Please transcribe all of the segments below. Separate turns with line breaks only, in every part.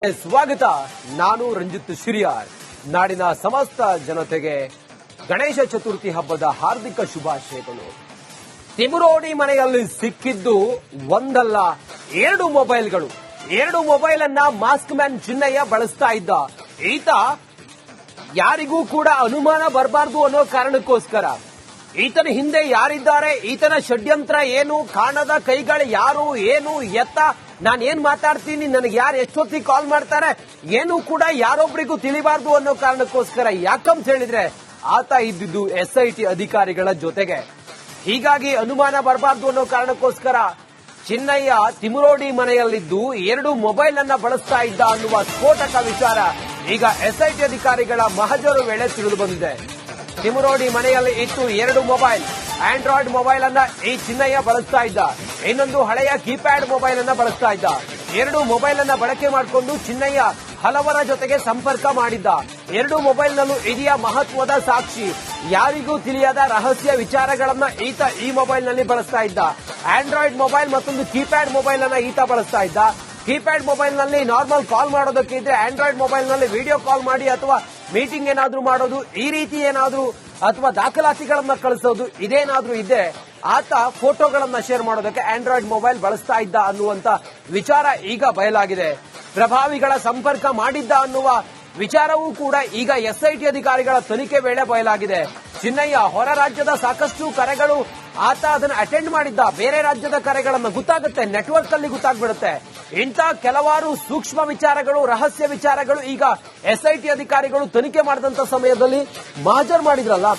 ಸ್ವಾಗತ. ನಾನು ರಂಜಿತ್ ಶಿರಿಯಾರ್. ನಾಡಿನ ಸಮಸ್ತ ಜನತೆಗೆ ಗಣೇಶ ಚತುರ್ಥಿ ಹಬ್ಬದ ಹಾರ್ದಿಕ ಶುಭಾಶಯಗಳು. ತಿಮುರೋಡಿ ಮನೆಯಲ್ಲಿ ಸಿಕ್ಕಿದ್ದು ಒಂದಲ್ಲ ಎರಡು ಮೊಬೈಲ್ಗಳು. ಎರಡು ಮೊಬೈಲ್ ಅನ್ನ ಮಾಸ್ಕ್ ಮ್ಯಾನ್ ಚಿನ್ನಯ್ಯ ಬಳಸ್ತಾ ಇದ್ದ. ಈತ ಯಾರಿಗೂ ಕೂಡ ಅನುಮಾನ ಬರಬಾರ್ದು ಅನ್ನೋ ಕಾರಣಕ್ಕೋಸ್ಕರ ಈತನ ಹಿಂದೆ ಯಾರಿದ್ದಾರೆ, ಈತನ ಷಡ್ಯಂತ್ರ ಏನು, ಕಾಣದ ಕೈಗಳು ಯಾರು, ಏನು ಎತ್ತ, ನಾನು ಏನ್ ಮಾತಾಡ್ತೀನಿ, ನನಗೆ ಯಾರು ಎಷ್ಟೊತ್ತಿಗೆ ಕಾಲ್ ಮಾಡ್ತಾರೆ, ಏನು ಕೂಡ ಯಾರೊಬ್ಬರಿಗೂ ತಿಳಿಬಾರ್ದು ಅನ್ನೋ ಕಾರಣಕ್ಕೋಸ್ಕರ. ಯಾಕಂತ ಹೇಳಿದ್ರೆ ಆತ ಇದ್ದಿದ್ದು SIT ಅಧಿಕಾರಿಗಳ ಜೊತೆಗೆ. ಹೀಗಾಗಿ ಅನುಮಾನ ಬರಬಾರ್ದು ಅನ್ನೋ ಕಾರಣಕ್ಕೋಸ್ಕರ ಚಿನ್ನಯ್ಯ ತಿಮುರೋಡಿ ಮನೆಯಲ್ಲಿದ್ದು ಎರಡು ಮೊಬೈಲ್ ಅನ್ನ ಬಳಸ್ತಾ ಇದ್ದ ಅನ್ನುವ ಸ್ಫೋಟಕ ವಿಚಾರ ಈಗ SIT ಅಧಿಕಾರಿಗಳ ಮಹಜರು ವೇಳೆ ತಿಳಿದು ಬಂದಿದೆ. ತಿಮುರೋಡಿ ಮನೆಯಲ್ಲಿ ಇತ್ತು ಎರಡು ಮೊಬೈಲ್. ಆಂಡ್ರಾಯ್ಡ್ ಮೊಬೈಲ್ ಅನ್ನ ಈ ಚಿನ್ನಯ್ಯ ಬಳಸ್ತಾ ಇದ್ದ, ಇನ್ನೊಂದು ಹಳೆಯ ಕೀಪ್ಯಾಡ್ ಮೊಬೈಲ್ ಅನ್ನ ಬಳಸ್ತಾ ಇದ್ದ. ಎರಡು ಮೊಬೈಲ್ ಅನ್ನ ಬಳಕೆ ಮಾಡಿಕೊಂಡು ಚಿನ್ನಯ್ಯ ಹಲವರ ಜೊತೆಗೆ ಸಂಪರ್ಕ ಮಾಡಿದ್ದ. ಎರಡು ಮೊಬೈಲ್ ನಲ್ಲೂ ಇದೆಯಾ ಮಹತ್ವದ ಸಾಕ್ಷಿ, ಯಾರಿಗೂ ತಿಳಿಯದ ರಹಸ್ಯ ವಿಚಾರಗಳನ್ನ ಈತ ಈ ಮೊಬೈಲ್ ನಲ್ಲಿ ಬಳಸ್ತಾ ಇದ್ದ. ಆಂಡ್ರಾಯ್ಡ್ ಮೊಬೈಲ್ ಮತ್ತೊಂದು ಕೀಪ್ಯಾಡ್ ಮೊಬೈಲ್ ಅನ್ನ ಈತ ಬಳಸ್ತಾ ಇದ್ದ. ಕೀಪ್ಯಾಡ್ ಮೊಬೈಲ್ ನಲ್ಲಿ ನಾರ್ಮಲ್ ಕಾಲ್ ಮಾಡೋದಕ್ಕೆ ಇದ್ರೆ, ಆಂಡ್ರಾಯ್ಡ್ ಮೊಬೈಲ್ ನಲ್ಲಿ ವಿಡಿಯೋ ಕಾಲ್ ಮಾಡಿ ಅಥವಾ ಮೀಟಿಂಗ್ ಏನಾದ್ರೂ ಮಾಡೋದು, ಈ ರೀತಿ ಏನಾದ್ರೂ ಅಥವಾ ದಾಖಲಾತಿಗಳನ್ನ ಕಳಿಸೋದು, ಇದೇನಾದ್ರೂ ಇದೆ ಆತ ಫೋಟೋಗಳನ್ನ ಶೇರ್ ಮಾಡೋದಕ್ಕೆ ಆಂಡ್ರಾಯ್ಡ್ ಮೊಬೈಲ್ ಬಳಸ್ತಾ ಇದ್ದ ಅನ್ನುವಂತ ವಿಚಾರ ಈಗ ಬಯಲಾಗಿದೆ. ಪ್ರಭಾವಿಗಳ ಸಂಪರ್ಕ ಮಾಡಿದ್ದ ಅನ್ನುವ ವಿಚಾರವೂ ಕೂಡ ಈಗ SIT ಅಧಿಕಾರಿಗಳ ತನಿಖೆ ವೇಳೆ ಬಯಲಾಗಿದೆ. ಚಿನ್ನಯ್ಯ ಹೊರ ರಾಜ್ಯದ ಸಾಕಷ್ಟು ಕರೆಗಳು ಆತ ಅದನ್ನು ಅಟೆಂಡ್ ಮಾಡಿದ್ದ. ಬೇರೆ ರಾಜ್ಯದ ಕರೆಗಳನ್ನು ಗೊತ್ತಾಗುತ್ತೆ, ನೆಟ್ವರ್ಕ್ ಅಲ್ಲಿ ಗೊತ್ತಾಗ್ಬಿಡುತ್ತೆ. ಇಂಥ ಕೆಲವಾರು ಸೂಕ್ಷ್ಮ ವಿಚಾರಗಳು, ರಹಸ್ಯ ವಿಚಾರಗಳು ಈಗ SIT ಅಧಿಕಾರಿಗಳು ತನಿಖೆ ಮಾಡಿದಂತ ಸಮಯದಲ್ಲಿ ಮಹಜರ್ ಮಾಡಿದ್ರಲ್ಲ,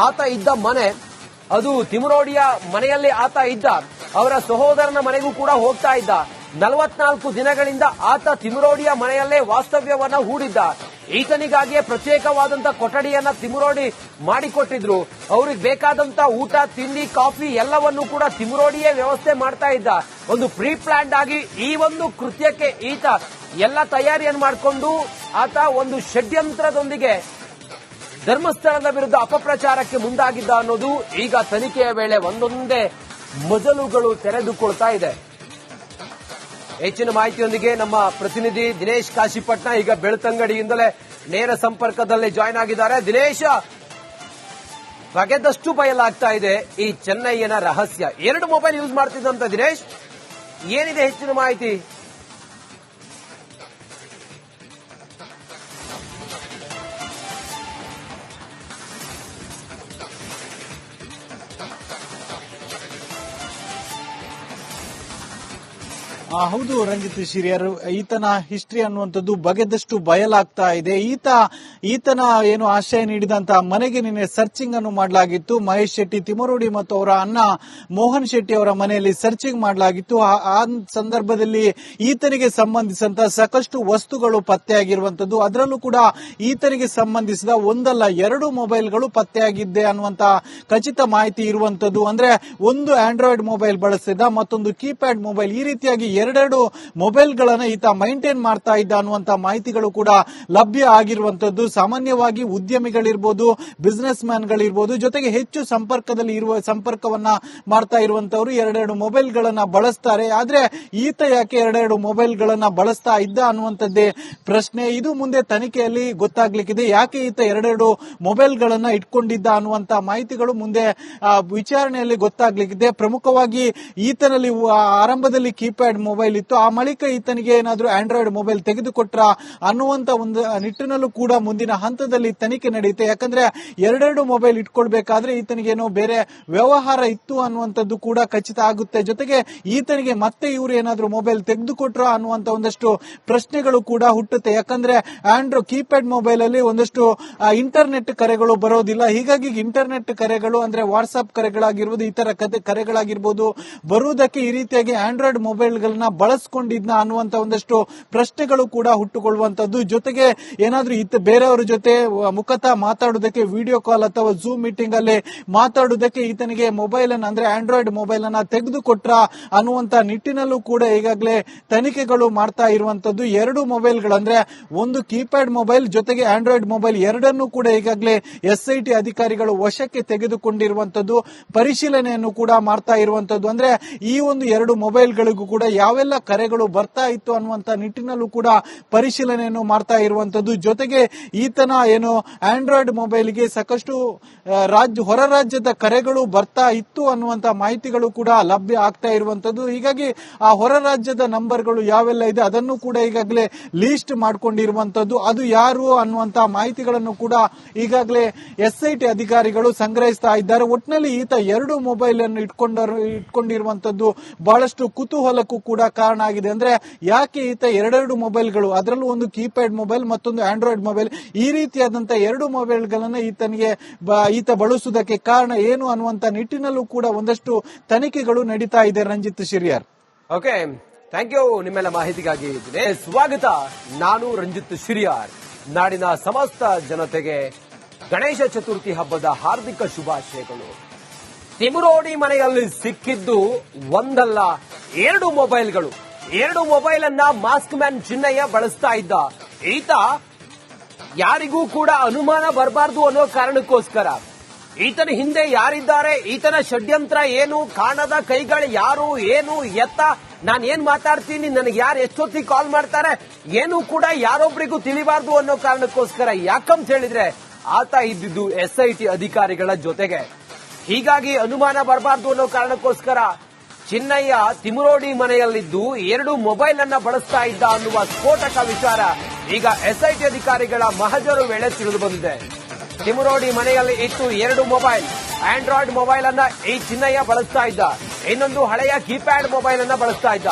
ಆತ ಇದ್ದ ಮನೆ ಅದು ತಿಮುರೋಡಿಯ ಮನೆಯಲ್ಲಿ ಆತ ಇದ್ದ. ಅವರ ಸಹೋದರನ ಮನೆಗೂ ಕೂಡ ಹೋಗ್ತಾ ಇದ್ದ. 44 ದಿನಗಳಿಂದ ಆತ ತಿಮುರೋಡಿಯ ಮನೆಯಲ್ಲೇ ವಾಸ್ತವ್ಯವನ್ನ ಹೂಡಿದ್ದ. ಈತನಿಗಾಗಿಯೇ ಪ್ರತ್ಯೇಕವಾದಂತ ಕೊಠಡಿಯನ್ನ ತಿಮುರೋಡಿ ಮಾಡಿಕೊಟ್ಟಿದ್ರು. ಅವ್ರಿಗೆ ಬೇಕಾದಂತ ಊಟ, ತಿಂಡಿ, ಕಾಫಿ ಎಲ್ಲವನ್ನೂ ಕೂಡ ತಿಮುರೋಡಿಯೇ ವ್ಯವಸ್ಥೆ ಮಾಡ್ತಾ ಇದ್ದ. ಒಂದು ಪ್ರೀ ಪ್ಲಾನ್ಡ್ ಆಗಿ ಈ ಒಂದು ಕೃತ್ಯಕ್ಕೆ ಈತ ಎಲ್ಲ ತಯಾರಿಯನ್ನು ಮಾಡಿಕೊಂಡು ಆತ ಒಂದು ಷಡ್ಯಂತ್ರದೊಂದಿಗೆ ಧರ್ಮಸ್ಥಳದ ವಿರುದ್ಧ ಅಪಪ್ರಚಾರಕ್ಕೆ ಮುಂದಾಗಿದ್ದ ಅನ್ನೋದು ಈಗ ತನಿಖೆಯ ವೇಳೆ ಒಂದೊಂದೇ ಮಜಲುಗಳು ತೆರೆದುಕೊಳ್ತಾ ಇದೆ. ಹೆಚ್ಚಿನ ಮಾಹಿತಿಯೊಂದಿಗೆ ನಮ್ಮ ಪ್ರತಿನಿಧಿ ದಿನೇಶ್ ಕಾಶಿಪಟ್ನ ಈಗ ಬೆಳ್ತಂಗಡಿಯಿಂದಲೇ ನೇರ ಸಂಪರ್ಕದಲ್ಲಿ ಜಾಯ್ನ್ ಆಗಿದ್ದಾರೆ. ದಿನೇಶ, ಬಗೆದಷ್ಟು ಬಯಲಾಗ್ತಾ ಇದೆ ಈ ಚೆನ್ನಯ್ಯನ ರಹಸ್ಯ. ಎರಡು ಮೊಬೈಲ್ ಯೂಸ್ ಮಾಡ್ತಿದ್ದಂತ ದಿನೇಶ್, ಏನಿದೆ ಹೆಚ್ಚಿನ ಮಾಹಿತಿ?
ಹೌದು ರಂಜಿತ್ ಶಿರಿಯರ್, ಈತನ ಹಿಸ್ಟ್ರಿ ಅನ್ನುವಂಥದ್ದು ಬಗೆದಷ್ಟು ಬಯಲಾಗ್ತಾ ಇದೆ. ಈತನ ಏನು ಆಶ್ರಯ ನೀಡಿದಂತಹ ಮನೆಗೆ ನಿನ್ನೆ ಸರ್ಚಿಂಗ್ ಅನ್ನು ಮಾಡಲಾಗಿತ್ತು. ಮಹೇಶ್ ಶೆಟ್ಟಿ ತಿಮುರೋಡಿ ಮತ್ತು ಅವರ ಅಣ್ಣ ಮೋಹನ್ ಶೆಟ್ಟಿ ಅವರ ಮನೆಯಲ್ಲಿ ಸರ್ಚಿಂಗ್ ಮಾಡಲಾಗಿತ್ತು. ಆ ಸಂದರ್ಭದಲ್ಲಿ ಈತನಿಗೆ ಸಂಬಂಧಿಸಿದಂತಹ ಸಾಕಷ್ಟು ವಸ್ತುಗಳು ಪತ್ತೆಯಾಗಿರುವಂತದ್ದು. ಅದರಲ್ಲೂ ಕೂಡ ಈತನಿಗೆ ಸಂಬಂಧಿಸಿದ ಒಂದಲ್ಲ ಎರಡು ಮೊಬೈಲ್ಗಳು ಪತ್ತೆಯಾಗಿದ್ದೆ ಅನ್ನುವಂತ ಖಚಿತ ಮಾಹಿತಿ ಇರುವಂತದ್ದು. ಅಂದ್ರೆ ಒಂದು ಆಂಡ್ರಾಯ್ಡ್ ಮೊಬೈಲ್ ಬಳಸ್ತಿದ್ದ, ಮತ್ತೊಂದು ಕೀಪ್ಯಾಡ್ ಮೊಬೈಲ್. ಈ ರೀತಿಯಾಗಿ ಎರಡೆರಡು ಮೊಬೈಲ್ಗಳನ್ನ ಈತ ಮೈಂಟೈನ್ ಮಾಡ್ತಾ ಇದ್ದ ಅನ್ನುವಂತ ಮಾಹಿತಿಗಳು ಕೂಡ ಲಭ್ಯ ಆಗಿರುವಂತದ್ದು. ಸಾಮಾನ್ಯವಾಗಿ ಉದ್ಯಮಿಗಳಿರ್ಬೋದು, ಬಿಸಿನೆಸ್ ಮ್ಯಾನ್ಗಳಿರ್ಬೋದು, ಜೊತೆಗೆ ಹೆಚ್ಚು ಸಂಪರ್ಕವನ್ನ ಮಾಡ್ತಾ ಇರುವಂತವರು ಎರಡೆರಡು ಮೊಬೈಲ್ಗಳನ್ನ ಬಳಸ್ತಾರೆ. ಆದ್ರೆ ಈತ ಯಾಕೆ ಎರಡೆರಡು ಮೊಬೈಲ್ಗಳನ್ನ ಬಳಸ್ತಾ ಇದ್ದ ಅನ್ನುವಂಥದ್ದೇ ಪ್ರಶ್ನೆ. ಇದು ಮುಂದೆ ತನಿಖೆಯಲ್ಲಿ ಗೊತ್ತಾಗ್ಲಿಕ್ಕಿದೆ. ಯಾಕೆ ಈತ ಎರಡೆರಡು ಮೊಬೈಲ್ಗಳನ್ನ ಇಟ್ಕೊಂಡಿದ್ದ ಅನ್ನುವಂತ ಮಾಹಿತಿಗಳು ಮುಂದೆ ವಿಚಾರಣೆಯಲ್ಲಿ ಗೊತ್ತಾಗ್ಲಿಕ್ಕಿದೆ. ಪ್ರಮುಖವಾಗಿ ಈತನಲ್ಲಿ ಆರಂಭದಲ್ಲಿ ಕೀಪ್ಯಾಡ್ ಮೊಬೈಲ್ ಇತ್ತು, ಆ ಬಳಿಕ ಈತನಿಗೆ ಏನಾದ್ರೂ ಆಂಡ್ರಾಯ್ಡ್ ಮೊಬೈಲ್ ತೆಗೆದುಕೊಟ್ರ ಅನ್ನುವಂತ ಒಂದು ನಿಟ್ಟಿನಲ್ಲೂ ಕೂಡ ಮುಂದಿನ ಹಂತದಲ್ಲಿ ತನಿಖೆ ನಡೆಯುತ್ತೆ. ಯಾಕಂದ್ರೆ ಎರಡೆರಡು ಮೊಬೈಲ್ ಇಟ್ಕೊಳ್ಬೇಕಾದ್ರೆ ಈತನಿಗೇನೋ ಬೇರೆ ವ್ಯವಹಾರ ಇತ್ತು ಅನ್ನುವಂಥದ್ದು ಕೂಡ ಖಚಿತ ಆಗುತ್ತೆ. ಜೊತೆಗೆ ಈತನಿಗೆ ಮತ್ತೆ ಇವರು ಏನಾದ್ರೂ ಮೊಬೈಲ್ ತೆಗೆದುಕೊಟ್ರ ಅನ್ನುವಂತ ಒಂದಷ್ಟು ಪ್ರಶ್ನೆಗಳು ಕೂಡ ಹುಟ್ಟುತ್ತೆ. ಯಾಕಂದ್ರೆ ಕೀಪ್ಯಾಡ್ ಮೊಬೈಲ್ ಅಲ್ಲಿ ಒಂದಷ್ಟು ಇಂಟರ್ನೆಟ್ ಕರೆಗಳು ಬರೋದಿಲ್ಲ. ಹೀಗಾಗಿ ಇಂಟರ್ನೆಟ್ ಕರೆಗಳು ಅಂದ್ರೆ ವಾಟ್ಸ್ಆಪ್ ಕರೆಗಳಾಗಿರ್ಬೋದು, ಇತರ ಕರೆಗಳಾಗಿರ್ಬೋದು ಬರುವುದಕ್ಕೆ ಈ ರೀತಿಯಾಗಿ ಆಂಡ್ರಾಯ್ಡ್ ಮೊಬೈಲ್ಗಳನ್ನ ಬಳಸ್ಕೊಂಡಿದ್ನ ಅನ್ನುವಂತ ಒಂದಷ್ಟು ಪ್ರಶ್ನೆಗಳು ಕೂಡ ಹುಟ್ಟುಕೊಳ್ಳುವಂತದ್ದು. ಜೊತೆಗೆ ಏನಾದ್ರೂ ಬೇರೆಯವರ ಜೊತೆ ಮುಖತಃ ಮಾತಾಡೋದಕ್ಕೆ, ವಿಡಿಯೋ ಕಾಲ್ ಅಥವಾ ಜೂಮ್ ಮೀಟಿಂಗ್ ಅಲ್ಲಿ ಮಾತಾಡೋದಕ್ಕೆ ಈತನಿಗೆ ಮೊಬೈಲ್ ಅನ್ನು ಅಂದ್ರೆ ಆಂಡ್ರಾಯ್ಡ್ ಮೊಬೈಲ್ ಅನ್ನ ತೆಗೆದುಕೊಟ್ರ ಅನ್ನುವಂತ ನಿಟ್ಟಿನಲ್ಲೂ ಕೂಡ ಈಗಾಗಲೇ ತನಿಖೆಗಳು ಮಾಡ್ತಾ ಇರುವಂತದ್ದು. ಎರಡು ಮೊಬೈಲ್ಗಳು ಅಂದ್ರೆ ಒಂದು ಕೀಪ್ಯಾಡ್ ಮೊಬೈಲ್ ಜೊತೆಗೆ ಆಂಡ್ರಾಯ್ಡ್ ಮೊಬೈಲ್ ಎರಡನ್ನೂ ಕೂಡ ಈಗಾಗಲೇ SIT ಅಧಿಕಾರಿಗಳು ವಶಕ್ಕೆ ತೆಗೆದುಕೊಂಡಿರುವಂತದ್ದು, ಪರಿಶೀಲನೆಯನ್ನು ಕೂಡ ಮಾಡ್ತಾ ಇರುವಂತದ್ದು. ಅಂದ್ರೆ ಈ ಒಂದು ಎರಡು ಮೊಬೈಲ್ಗಳಿಗೂ ಕೂಡ ಯಾವೆಲ್ಲ ಕರೆಗಳು ಬರ್ತಾ ಇತ್ತು ಅನ್ನುವಂತ ನಿಟ್ಟಿನಲ್ಲೂ ಕೂಡ ಪರಿಶೀಲನೆಯನ್ನು ಮಾಡ್ತಾ ಇರುವಂತದ್ದು. ಜೊತೆಗೆ ಈತನ ಏನು ಆಂಡ್ರಾಯ್ಡ್ ಮೊಬೈಲ್ಗೆ ಸಾಕಷ್ಟು ಹೊರ ರಾಜ್ಯದ ಕರೆಗಳು ಬರ್ತಾ ಇತ್ತು ಅನ್ನುವಂತ ಮಾಹಿತಿಗಳು ಕೂಡ ಲಭ್ಯ ಆಗ್ತಾ ಇರುವಂತದ್ದು. ಹೀಗಾಗಿ ಆ ಹೊರ ರಾಜ್ಯದ ನಂಬರ್ಗಳು ಯಾವೆಲ್ಲ ಇದೆ ಅದನ್ನು ಕೂಡ ಈಗಾಗಲೇ ಲೀಸ್ಟ್ ಮಾಡ್ಕೊಂಡಿರುವಂತದ್ದು. ಅದು ಯಾರು ಅನ್ನುವಂತ ಮಾಹಿತಿಗಳನ್ನು ಕೂಡ ಈಗಾಗಲೇ ಎಸ್ಐಟಿ ಅಧಿಕಾರಿಗಳು ಸಂಗ್ರಹಿಸ್ತಾ ಇದ್ದಾರೆ. ಒಟ್ಟಿನಲ್ಲಿ ಈತ 2 ಮೊಬೈಲ್ ಅನ್ನು ಇಟ್ಕೊಂಡಿರುವಂತದ್ದು ಬಹಳಷ್ಟು ಕುತೂಹಲಕ್ಕೂ ಕೂಡ ಕಾರಣ ಆಗಿದೆ. ಅಂದ್ರೆ ಯಾಕೆ ಈತ 2 ಮೊಬೈಲ್ಗಳು, ಅದರಲ್ಲೂ ಒಂದು ಕೀಪ್ಯಾಡ್ ಮೊಬೈಲ್ ಮತ್ತೊಂದು ಆಂಡ್ರಾಯ್ಡ್ ಮೊಬೈಲ್, ಈ ರೀತಿಯಾದಂತಹ 2 ಮೊಬೈಲ್ಗಳನ್ನ ಈತ ಬಳಸುವುದಕ್ಕೆ ಕಾರಣ ಏನು ಅನ್ನುವಂತ ನಿಟ್ಟಿನಲ್ಲೂ ಕೂಡ ಒಂದಷ್ಟು ತನಿಖೆಗಳು ನಡೀತಾ ಇದೆ. Ranjith Shiriyar.
Okay, thank you ನಿಮ್ಮೆಲ್ಲ ಮಾಹಿತಿಗಾಗಿ. ಸ್ವಾಗತ. ನಾನು ರಂಜಿತ್ ಶಿರಿಯಾರ್. ನಾಡಿನ ಸಮಸ್ತ ಜನತೆಗೆ ಗಣೇಶ ಚತುರ್ಥಿ ಹಬ್ಬದ ಹಾರ್ದಿಕ ಶುಭಾಶಯಗಳು. ತಿಮುರೋಡಿ ಮನೆಯಲ್ಲಿ ಸಿಕ್ಕಿದ್ದು ಒಂದಲ್ಲ 2 ಮೊಬೈಲ್ಗಳು. 2 ಮೊಬೈಲ್ ಅನ್ನ ಮಾಸ್ಕ್ ಮ್ಯಾನ್ ಚಿನ್ನಯ್ಯ ಬಳಸ್ತಾ ಇದ್ದ. ಈತ ಯಾರಿಗೂ ಕೂಡ ಅನುಮಾನ ಬರಬಾರದು ಅನ್ನೋ ಕಾರಣಕ್ಕೋಸ್ಕರ ಈತನ ಹಿಂದೆ ಯಾರಿದ್ದಾರೆ, ಈತನ ಷಡ್ಯಂತ್ರ ಏನು, ಕಾಣದ ಕೈಗಳು ಯಾರು, ಏನು ಎತ್ತ, ನಾನು ಏನ್ ಮಾತಾಡ್ತೀನಿ, ನನಗೆ ಯಾರು ಎಷ್ಟೊತ್ತಿಗೆ ಕಾಲ್ ಮಾಡ್ತಾರೆ, ಏನು ಕೂಡ ಯಾರೊಬ್ಬರಿಗೂ ತಿಳಿಬಾರ್ದು ಅನ್ನೋ ಕಾರಣಕ್ಕೋಸ್ಕರ. ಯಾಕಂತ ಹೇಳಿದ್ರೆ ಆತ ಇದ್ದಿದ್ದು ಎಸ್ಐಟಿ ಅಧಿಕಾರಿಗಳ ಜೊತೆಗೆ. ಹೀಗಾಗಿ ಅನುಮಾನ ಬರಬಾರ್ದು ಅನ್ನೋ ಕಾರಣಕ್ಕೋಸ್ಕರ ಚಿನ್ನಯ್ಯ ತಿಮುರೋಡಿ ಮನೆಯಲ್ಲಿದ್ದು 2 ಮೊಬೈಲ್ ಅನ್ನ ಬಳಸ್ತಾ ಇದ್ದ ಅನ್ನುವ ಸ್ಫೋಟಕ ವಿಚಾರ ಈಗ ಎಸ್ಐಟಿ ಅಧಿಕಾರಿಗಳ ಮಹಜರು ವೇಳೆ ತಿಳಿದು ಬಂದಿದೆ. ತಿಮುರೋಡಿ ಮನೆಯಲ್ಲಿ ಇತ್ತು 2 ಮೊಬೈಲ್. ಆಂಡ್ರಾಯ್ಡ್ ಮೊಬೈಲ್ ಅನ್ನ ಈ ಚಿನ್ನಯ್ಯ ಬಳಸ್ತಾ ಇದ್ದ, ಇನ್ನೊಂದು ಹಳೆಯ ಕೀಪ್ಯಾಡ್ ಮೊಬೈಲ್ ಅನ್ನ ಬಳಸ್ತಾ ಇದ್ದ.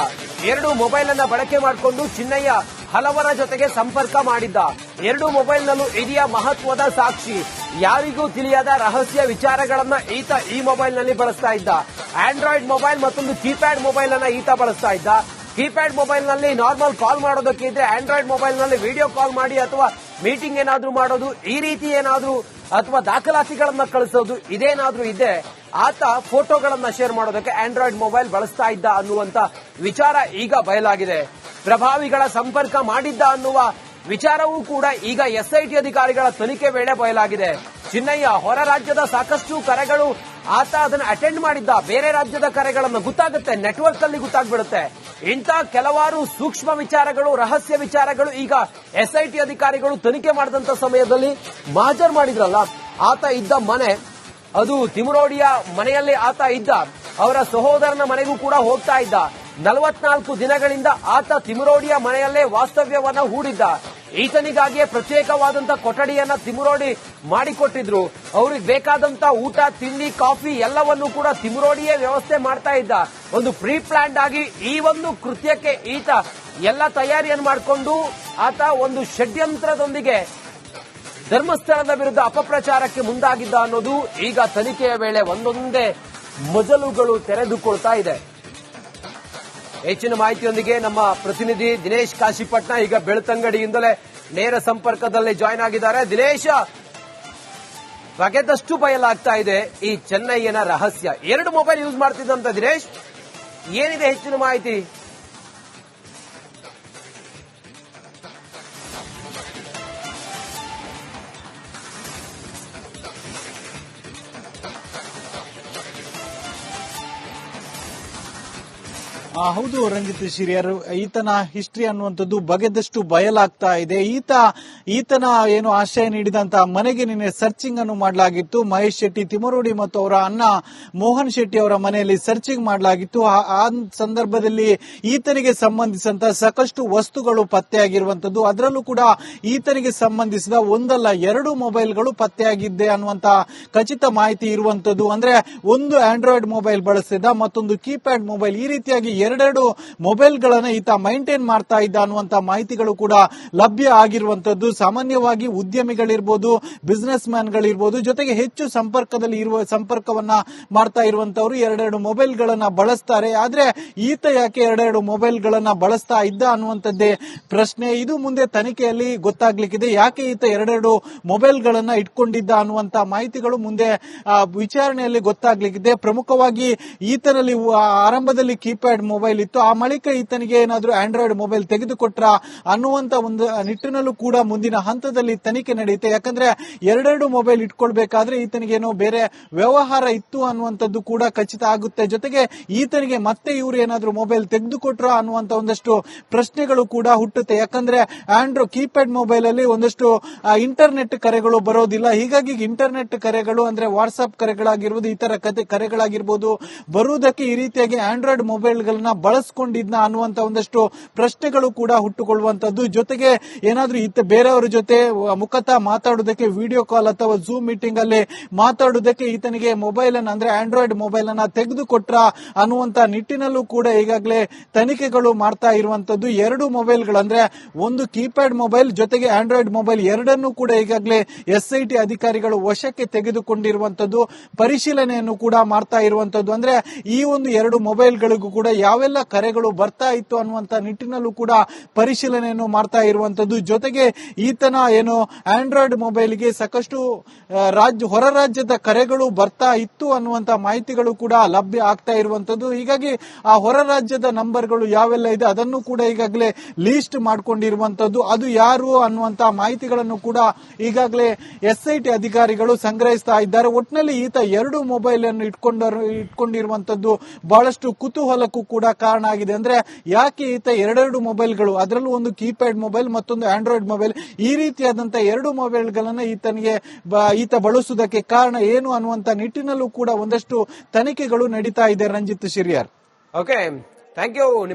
2 ಮೊಬೈಲ್ ಅನ್ನ ಬಳಕೆ ಮಾಡಿಕೊಂಡು ಚಿನ್ನಯ್ಯ ಹಲವರ ಜೊತೆಗೆ ಸಂಪರ್ಕ ಮಾಡಿದ್ದ. 2 ಮೊಬೈಲ್ ನಲ್ಲೂ ಇದೆಯಾ ಮಹತ್ವದ ಸಾಕ್ಷಿ, ಯಾರಿಗೂ ತಿಳಿಯದ ರಹಸ್ಯ ವಿಚಾರಗಳನ್ನ ಈತ ಈ ಮೊಬೈಲ್ ನಲ್ಲಿ ಬಳಸ್ತಾ ಇದ್ದ. ಆಂಡ್ರಾಯ್ಡ್ ಮೊಬೈಲ್ ಮತ್ತೊಂದು ಕೀಪ್ಯಾಡ್ ಮೊಬೈಲ್ ಅನ್ನ ಈತ ಬಳಸ್ತಾ ಇದ್ದ. ಕೀಪ್ಯಾಡ್ ಮೊಬೈಲ್ ನಲ್ಲಿ ನಾರ್ಮಲ್ ಕಾಲ್ ಮಾಡೋದಕ್ಕೆ ಇದ್ರೆ, ಆಂಡ್ರಾಯ್ಡ್ ಮೊಬೈಲ್ ನಲ್ಲಿ ವಿಡಿಯೋ ಕಾಲ್ ಮಾಡಿ ಅಥವಾ ಮೀಟಿಂಗ್ ಏನಾದ್ರೂ ಮಾಡೋದು, ಈ ರೀತಿ ಏನಾದ್ರೂ ಅಥವಾ ದಾಖಲಾತಿಗಳನ್ನ ಕಳಿಸೋದು, ಇದೇನಾದ್ರೂ ಇದೆ ಆತ ಫೋಟೋಗಳನ್ನ ಶೇರ್ ಮಾಡೋದಕ್ಕೆ ಆಂಡ್ರಾಯ್ಡ್ ಮೊಬೈಲ್ ಬಳಸ್ತಾ ಇದ್ದ ಅನ್ನುವಂತ ವಿಚಾರ ಈಗ ಬಯಲಾಗಿದೆ. ಪ್ರಭಾವಿಗಳ ಸಂಪರ್ಕ ಮಾಡಿದ್ದ ಅನ್ನುವ ವಿಚಾರವೂ ಕೂಡ ಈಗ ಎಸ್ಐಟಿ ಅಧಿಕಾರಿಗಳ ತನಿಖೆ ವೇಳೆ ಬಯಲಾಗಿದೆ. ಚಿನ್ನಯ್ಯ ಹೊರ ರಾಜ್ಯದ ಸಾಕಷ್ಟು ಕರೆಗಳು ಆತ ಅದನ್ನು ಅಟೆಂಡ್ ಮಾಡಿದ್ದ. ಬೇರೆ ರಾಜ್ಯದ ಕರೆಗಳನ್ನು ಗೊತ್ತಾಗುತ್ತೆ, ನೆಟ್ವರ್ಕ್ ಅಲ್ಲಿ ಗೊತ್ತಾಗ್ಬಿಡುತ್ತೆ. ಇಂಥ ಕೆಲವಾರು ಸೂಕ್ಷ್ಮ ವಿಚಾರಗಳು, ರಹಸ್ಯ ವಿಚಾರಗಳು ಈಗ ಎಸ್ಐಟಿ ಅಧಿಕಾರಿಗಳು ತನಿಖೆ ಮಾಡಿದಂತ ಸಮಯದಲ್ಲಿ ಮಹಜರ್ ಮಾಡಿದ್ರಲ್ಲ. ಆತ ಇದ್ದ ಮನೆ ಅದು ತಿಮುರೋಡಿಯ ಮನೆಯಲ್ಲಿ ಆತ ಇದ್ದ. ಅವರ ಸಹೋದರನ ಮನೆಗೂ ಕೂಡ ಹೋಗ್ತಾ ಇದ್ದ. 44 ದಿನಗಳಿಂದ ಆತ ತಿಮುರೋಡಿಯ ಮನೆಯಲ್ಲೇ ವಾಸ್ತವ್ಯವನ್ನ ಹೂಡಿದ್ದ. ಈತನಿಗಾಗಿಯೇ ಪ್ರತ್ಯೇಕವಾದಂತ ಕೊಠಡಿಯನ್ನ ತಿಮುರೋಡಿ ಮಾಡಿಕೊಟ್ಟಿದ್ರು. ಅವ್ರಿಗೆ ಬೇಕಾದಂತ ಊಟ, ತಿಂಡಿ, ಕಾಫಿ ಎಲ್ಲವನ್ನೂ ಕೂಡ ತಿಮುರೋಡಿಯೇ ವ್ಯವಸ್ಥೆ ಮಾಡ್ತಾ ಇದ್ದ. ಒಂದು ಪ್ರೀ ಪ್ಲಾನ್ಡ್ ಆಗಿ ಈ ಒಂದು ಕೃತ್ಯಕ್ಕೆ ಈತ ಎಲ್ಲ ತಯಾರಿಯನ್ನು ಮಾಡಿಕೊಂಡು ಆತ ಒಂದು ಷಡ್ಯಂತ್ರದೊಂದಿಗೆ ಧರ್ಮಸ್ಥಳದ ವಿರುದ್ಧ ಅಪಪ್ರಚಾರಕ್ಕೆ ಮುಂದಾಗಿದ್ದ ಅನ್ನೋದು ಈಗ ತನಿಖೆಯ ವೇಳೆ ಒಂದೊಂದೇ ಮಜಲುಗಳು ತೆರೆದುಕೊಳ್ತಾ ಇದೆ. ಹೆಚ್ಚಿನ ಮಾಹಿತಿಯೊಂದಿಗೆ ನಮ್ಮ ಪ್ರತಿನಿಧಿ ದಿನೇಶ್ ಕಾಶಿಪಟ್ನ ಈಗ ಬೆಳ್ತಂಗಡಿಯಿಂದಲೇ ನೇರ ಸಂಪರ್ಕದಲ್ಲಿ ಜಾಯ್ನ್ ಆಗಿದ್ದಾರೆ. ದಿನೇಶ್, ಬಗೆದಷ್ಟು ಬಯಲಾಗ್ತಾ ಇದೆ ಈ ಚೆನ್ನಯ್ಯನ ರಹಸ್ಯ. 2 ಮೊಬೈಲ್ ಯೂಸ್ ಮಾಡ್ತಿದ್ದಂತ ದಿನೇಶ್, ಏನಿದೆ ಹೆಚ್ಚಿನ ಮಾಹಿತಿ?
ಹೌದು ರಂಜಿತ್ ಶಿರಿಯಾರ್, ಈತನ ಹಿಸ್ಟ್ರಿ ಅನ್ನುವಂಥದ್ದು ಬಗೆದಷ್ಟು ಬಯಲಾಗ್ತಾ ಇದೆ. ಈತನ ಏನು ಆಶ್ರಯ ನೀಡಿದಂತಹ ಮನೆಗೆ ನಿನ್ನೆ ಸರ್ಚಿಂಗ್ ಅನ್ನು ಮಾಡಲಾಗಿತ್ತು. ಮಹೇಶ್ ಶೆಟ್ಟಿ ತಿಮರೋಡಿ ಮತ್ತು ಅವರ ಅಣ್ಣ ಮೋಹನ್ ಶೆಟ್ಟಿ ಅವರ ಮನೆಯಲ್ಲಿ ಸರ್ಚಿಂಗ್ ಮಾಡಲಾಗಿತ್ತು. ಆ ಸಂದರ್ಭದಲ್ಲಿ ಈತನಿಗೆ ಸಂಬಂಧಿಸಿದಂತಹ ಸಾಕಷ್ಟು ವಸ್ತುಗಳು ಪತ್ತೆಯಾಗಿರುವಂತದ್ದು. ಅದರಲ್ಲೂ ಕೂಡ ಈತನಿಗೆ ಸಂಬಂಧಿಸಿದ ಒಂದಲ್ಲ 2 ಮೊಬೈಲ್ಗಳು ಪತ್ತೆಯಾಗಿದ್ದೆ ಅನ್ನುವಂತ ಖಚಿತ ಮಾಹಿತಿ ಇರುವಂತದ್ದು. ಅಂದ್ರೆ ಒಂದು ಆಂಡ್ರಾಯ್ಡ್ ಮೊಬೈಲ್ ಬಳಸಿದ, ಮತ್ತೊಂದು ಕೀಪ್ಯಾಡ್ ಮೊಬೈಲ್, ಈ ರೀತಿಯಾಗಿ 2 ಮೊಬೈಲ್ಗಳನ್ನ ಈತ ಮೈಂಟೈನ್ ಮಾಡ್ತಾ ಇದ್ದ ಅನ್ನುವಂತ ಮಾಹಿತಿಗಳು ಕೂಡ ಲಭ್ಯ ಆಗಿರುವಂತದ್ದು. ಸಾಮಾನ್ಯವಾಗಿ ಉದ್ಯಮಿಗಳಿರ್ಬೋದು, ಬಿಸಿನೆಸ್ ಮ್ಯಾನ್ಗಳಿರ್ಬೋದು, ಜೊತೆಗೆ ಹೆಚ್ಚು ಸಂಪರ್ಕವನ್ನ ಮಾಡ್ತಾ ಇರುವಂತವರು 2 ಮೊಬೈಲ್ಗಳನ್ನ ಬಳಸ್ತಾರೆ. ಆದ್ರೆ ಈತ ಯಾಕೆ 2 ಮೊಬೈಲ್ಗಳನ್ನ ಬಳಸ್ತಾ ಇದ್ದ ಅನ್ನುವಂಥದ್ದೇ ಪ್ರಶ್ನೆ. ಇದು ಮುಂದೆ ತನಿಖೆಯಲ್ಲಿ ಗೊತ್ತಾಗ್ಲಿಕ್ಕಿದೆ. ಯಾಕೆ ಈತ 2 ಮೊಬೈಲ್ಗಳನ್ನ ಇಟ್ಕೊಂಡಿದ್ದ ಅನ್ನುವಂತ ಮಾಹಿತಿಗಳು ಮುಂದೆ ವಿಚಾರಣೆಯಲ್ಲಿ ಗೊತ್ತಾಗ್ಲಿಕ್ಕಿದೆ. ಪ್ರಮುಖವಾಗಿ ಈತನಲ್ಲಿ ಆರಂಭದಲ್ಲಿ ಕೀಪ್ಯಾಡ್ ಮೊಬೈಲ್ ಇತ್ತು. ಆ ಬಳಿಕ ಈತನಿಗೆ ಏನಾದ್ರೂ ಆಂಡ್ರಾಯ್ಡ್ ಮೊಬೈಲ್ ತೆಗೆದುಕೊಟ್ರ ಅನ್ನುವಂತ ಒಂದು ನಿಟ್ಟಿನಲ್ಲೂ ಕೂಡ ಮುಂದಿನ ಹಂತದಲ್ಲಿ ತನಿಖೆ ನಡೆಯುತ್ತೆ. ಯಾಕಂದ್ರೆ ಎರಡೆರಡು ಮೊಬೈಲ್ ಇಟ್ಕೊಳ್ಬೇಕಾದ್ರೆ ಈತನಿಗೇನೋ ಬೇರೆ ವ್ಯವಹಾರ ಇತ್ತು ಅನ್ನುವಂಥದ್ದು ಕೂಡ ಖಚಿತ ಆಗುತ್ತೆ. ಜೊತೆಗೆ ಈತನಿಗೆ ಮತ್ತೆ ಇವರು ಏನಾದ್ರೂ ಮೊಬೈಲ್ ತೆಗೆದುಕೊಟ್ರ ಅನ್ನುವಂತ ಒಂದಷ್ಟು ಪ್ರಶ್ನೆಗಳು ಕೂಡ ಹುಟ್ಟುತ್ತೆ. ಯಾಕಂದ್ರೆ ಕೀಪ್ಯಾಡ್ ಮೊಬೈಲ್ ಅಲ್ಲಿ ಒಂದಷ್ಟು ಇಂಟರ್ನೆಟ್ ಕರೆಗಳು ಬರೋದಿಲ್ಲ. ಹೀಗಾಗಿ ಇಂಟರ್ನೆಟ್ ಕರೆಗಳು ಅಂದ್ರೆ ವಾಟ್ಸ್ಆಪ್ ಕರೆಗಳಾಗಿರ್ಬೋದು, ಇತರ ಕರೆಗಳಾಗಿರ್ಬೋದು ಬರುವುದಕ್ಕೆ ಈ ರೀತಿಯಾಗಿ ಆಂಡ್ರಾಯ್ಡ್ ಮೊಬೈಲ್ ಗಳನ್ನ ಬಳಸ್ಕೊಂಡಿದ್ನ ಅನ್ನುವಂತ ಒಂದಷ್ಟು ಪ್ರಶ್ನೆಗಳು ಕೂಡ ಹುಟ್ಟುಕೊಳ್ಳುವಂತದ್ದು. ಜೊತೆಗೆ ಏನಾದ್ರೂ ಬೇರೆಯವರ ಜೊತೆ ಮುಖತಃ ಮಾತಾಡುವುದಕ್ಕೆ ವಿಡಿಯೋ ಕಾಲ್ ಅಥವಾ ಝೂಮ್ ಮೀಟಿಂಗ್ ಅಲ್ಲಿ ಮಾತಾಡುವುದಕ್ಕೆ ಈತನಿಗೆ ಮೊಬೈಲ್ ಅನ್ನ ಅಂದ್ರೆ ಆಂಡ್ರಾಯ್ಡ್ ಮೊಬೈಲ್ ಅನ್ನ ತೆಗೆದುಕೊಟ್ರ ಅನ್ನುವಂತ ನಿಟ್ಟಿನಲ್ಲೂ ಕೂಡ ಈಗಾಗಲೇ ತನಿಖೆಗಳು ಮಾಡ್ತಾ ಇರುವಂತದ್ದು. ಎರಡು ಮೊಬೈಲ್ಗಳು ಅಂದ್ರೆ ಒಂದು ಕೀಪ್ಯಾಡ್ ಮೊಬೈಲ್ ಜೊತೆಗೆ ಆಂಡ್ರಾಯ್ಡ್ ಮೊಬೈಲ್ ಎರಡನ್ನೂ ಕೂಡ ಈಗಾಗಲೇ ಎಸ್ಐಟಿ ಅಧಿಕಾರಿಗಳು ವಶಕ್ಕೆ ತೆಗೆದುಕೊಂಡಿರುವಂತದ್ದು, ಪರಿಶೀಲನೆಯನ್ನು ಕೂಡ ಮಾಡ್ತಾ ಇರುವಂತದ್ದು. ಅಂದ್ರೆ ಈ ಒಂದು ಎರಡು ಮೊಬೈಲ್ಗಳಿಗೂ ಕೂಡ ಯಾವೆಲ್ಲ ಕರೆಗಳು ಬರ್ತಾ ಇತ್ತು ಅನ್ನುವಂತ ನಿಟ್ಟಿನಲ್ಲೂ ಕೂಡ ಪರಿಶೀಲನೆಯನ್ನು ಮಾಡ್ತಾ ಇರುವಂತದ್ದು. ಜೊತೆಗೆ ಈತನ ಏನು ಆಂಡ್ರಾಯ್ಡ್ ಮೊಬೈಲ್ಗೆ ಸಾಕಷ್ಟು ಹೊರ ರಾಜ್ಯದ ಕರೆಗಳು ಬರ್ತಾ ಇತ್ತು ಅನ್ನುವಂತ ಮಾಹಿತಿಗಳು ಕೂಡ ಲಭ್ಯ ಆಗ್ತಾ ಇರುವಂತದ್ದು. ಹೀಗಾಗಿ ಆ ಹೊರ ರಾಜ್ಯದ ನಂಬರ್ಗಳು ಯಾವೆಲ್ಲ ಇದೆ ಅದನ್ನು ಕೂಡ ಈಗಾಗಲೇ ಲೀಸ್ಟ್ ಮಾಡ್ಕೊಂಡಿರುವಂತದ್ದು. ಅದು ಯಾರು ಅನ್ನುವಂತ ಮಾಹಿತಿಗಳನ್ನು ಕೂಡ ಈಗಾಗಲೇ ಎಸ್ಐಟಿ ಅಧಿಕಾರಿಗಳು ಸಂಗ್ರಹಿಸ್ತಾ ಇದ್ದಾರೆ. ಒಟ್ಟಿನಲ್ಲಿ ಈತ ಎರಡು ಮೊಬೈಲ್ ಅನ್ನು ಇಟ್ಕೊಂಡಿರುವಂತದ್ದು ಬಹಳಷ್ಟು ಕುತೂಹಲಕ್ಕೂ ಕೂಡ ಕಾರಣ ಆಗಿದೆ. ಅಂದ್ರೆ ಯಾಕೆ ಈತ ಎರಡೆರಡು ಮೊಬೈಲ್ಗಳು, ಅದರಲ್ಲೂ ಒಂದು ಕೀಪ್ಯಾಡ್ ಮೊಬೈಲ್ ಮತ್ತೊಂದು ಆಂಡ್ರಾಯ್ಡ್ ಮೊಬೈಲ್, ಈ ರೀತಿಯಾದಂತಹ ಎರಡು ಮೊಬೈಲ್ಗಳನ್ನ ಈತ ಬಳಸುವುದಕ್ಕೆ ಕಾರಣ ಏನು ಅನ್ನುವಂತ ನಿಟ್ಟಿನಲ್ಲೂ ಕೂಡ ಒಂದಷ್ಟು ತನಿಖೆಗಳು ನಡೀತಾ ಇದೆ. Ranjith Shiriyar.
Okay, thank you.